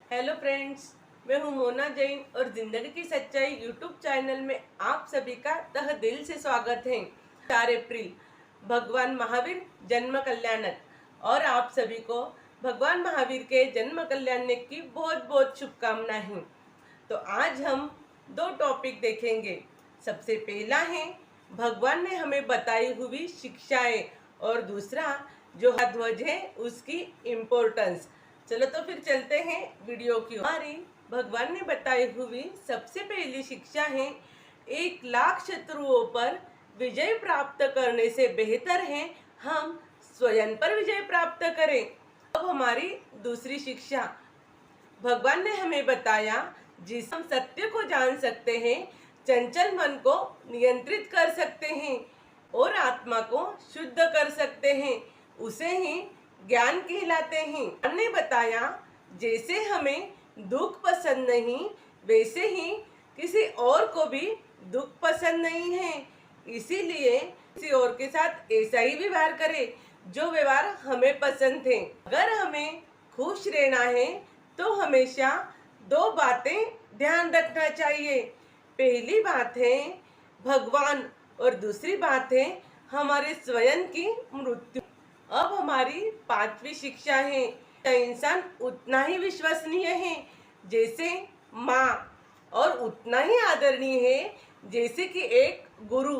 Hello friends, मैं हूं मोना जैन और जिंदगी की सच्चाई यूट्यूब चैनल में आप सभी का तहे दिल से स्वागत है। 4 अप्रैल भगवान महावीर जन्म कल्याणक और आप सभी को भगवान महावीर के जन्म कल्याण की बहुत बहुत शुभकामनाएं। तो आज हम 2 टॉपिक देखेंगे। सबसे पहला है भगवान ने हमें बताई हुई शिक्षाएं और दूसरा जो ध्वज है उसकी इम्पोर्टेंस। चलो तो फिर चलते हैं वीडियो की। हमारी भगवान ने बताई हुई सबसे पहली शिक्षा है 1,00,000 शत्रुओं पर विजय प्राप्त करने से बेहतर है हम स्वयं पर विजय प्राप्त करें। अब हमारी दूसरी शिक्षा, भगवान ने हमें बताया जिस हम सत्य को जान सकते हैं, चंचल मन को नियंत्रित कर सकते हैं और आत्मा को शुद्ध कर सकते हैं, उसे ही ज्ञान कहलाते हैं। हमने बताया जैसे हमें दुख पसंद नहीं वैसे ही किसी और को भी दुख पसंद नहीं है, इसीलिए किसी और के साथ ऐसा ही व्यवहार करें जो व्यवहार हमें पसंद है। अगर हमें खुश रहना है तो हमेशा 2 बातें ध्यान रखना चाहिए। पहली बात है भगवान और दूसरी बात है हमारे स्वयं की मृत्यु। अब हमारी 5वीं शिक्षा है, इंसान उतना ही विश्वसनीय है जैसे माँ और उतना ही आदरणीय है जैसे कि एक गुरु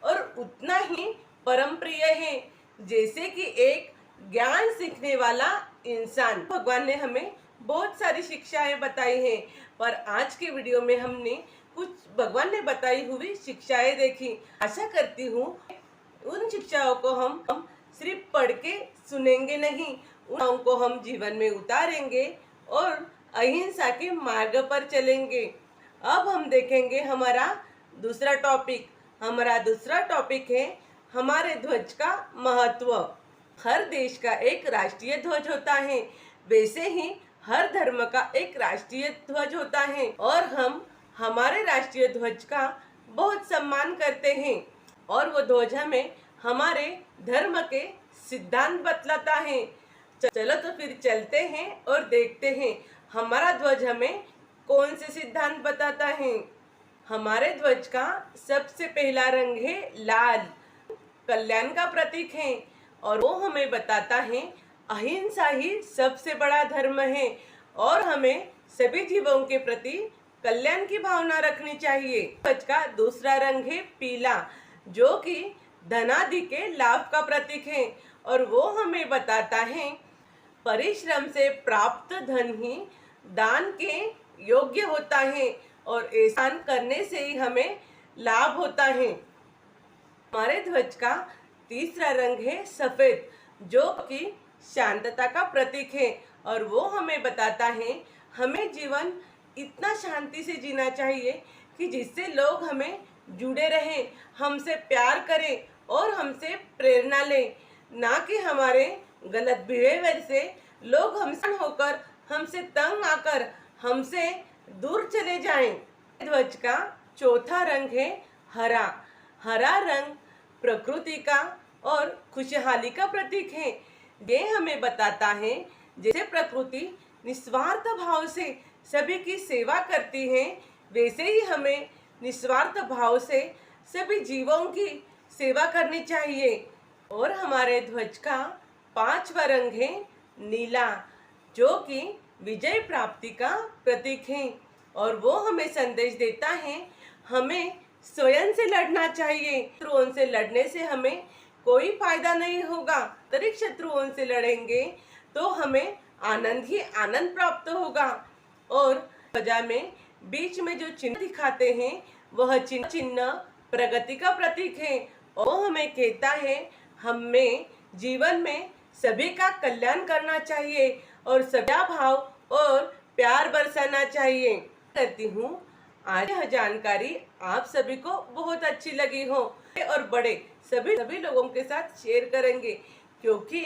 और उतना ही परम प्रिय है जैसे कि एक ज्ञान सीखने वाला इंसान। भगवान ने हमें बहुत सारी शिक्षाएं बताई हैं, पर आज के वीडियो में हमने कुछ भगवान ने बताई हुई शिक्षाएं देखी। आशा करती हूँ उन शिक्षाओं को हम सिर्फ पढ़ के सुनेंगे नहीं, उनको हम जीवन में उतारेंगे और अहिंसा के मार्ग पर चलेंगे। अब हम देखेंगे हमारा दूसरा टॉपिक। हमारा दूसरा टॉपिक है हमारे ध्वज का महत्व। हर देश का एक राष्ट्रीय ध्वज होता है, वैसे ही हर धर्म का एक राष्ट्रीय ध्वज होता है और हम हमारे राष्ट्रीय ध्वज का बहुत सम्मान करते हैं और वो ध्वज हमें हमारे धर्म के सिद्धांत बतलाता है। चलो तो फिर चलते हैं और देखते हैं हमारा ध्वज हमें कौन से सिद्धांत बताता है। हमारे ध्वज का सबसे पहला रंग है लाल, कल्याण का प्रतीक है और वो हमें बताता है अहिंसा ही सबसे बड़ा धर्म है और हमें सभी जीवों के प्रति कल्याण की भावना रखनी चाहिए। ध्वज का दूसरा रंग है पीला, जो कि धनादि के लाभ का प्रतीक है और वो हमें बताता है परिश्रम से प्राप्त धन ही दान के योग्य होता है और ऐसा करने से ही हमें लाभ होता है। हमारे ध्वज का तीसरा रंग है सफेद, जो कि शांतता का प्रतीक है और वो हमें बताता है हमें जीवन इतना शांति से जीना चाहिए कि जिससे लोग हमें जुड़े रहें, हमसे प्यार करें और हमसे प्रेरणा लें, ना कि हमारे गलत बिहेवियर से लोग हमसे होकर हमसे तंग आकर हमसे दूर चले जाएं। ध्वज का चौथा रंग है हरा। हरा रंग प्रकृति का और खुशहाली का प्रतीक है। ये हमें बताता है जैसे प्रकृति निस्वार्थ भाव से सभी की सेवा करती है, वैसे ही हमें निस्वार्थ भाव से सभी जीवों की सेवा करनी चाहिए। और हमारे ध्वज का 5वां रंग है नीला, जो कि विजय प्राप्ति का प्रतीक है और वो हमें संदेश देता है हमें स्वयं से लड़ना चाहिए। शत्रुओं से लड़ने से हमें कोई फायदा नहीं होगा। अतिरिक्त शत्रुओं से लड़ेंगे तो हमें आनंद ही आनंद प्राप्त होगा। और ध्वजा में बीच में जो चिन्ह दिखाते हैं वह चिन्ह प्रगति का प्रतीक है और वो हमें कहता है हमें जीवन में सभी का कल्याण करना चाहिए और सदा भाव और प्यार बरसाना चाहिए। करती हूँ आज यह जानकारी आप सभी को बहुत अच्छी लगी हो और बड़े सभी लोगों के साथ शेयर करेंगे, क्योंकि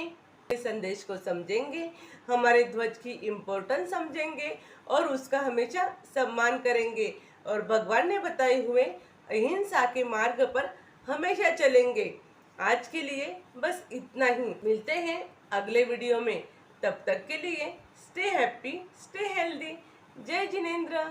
इस संदेश को समझेंगे, हमारे ध्वज की इम्पोर्टेंस समझेंगे और उसका हमेशा सम्मान करेंगे और भगवान ने बताए हुए अहिंसा के मार्ग पर हमेशा चलेंगे। आज के लिए बस इतना ही, मिलते हैं अगले वीडियो में। तब तक के लिए स्टे हैप्पी, स्टे हेल्दी। जय जिनेंद्र।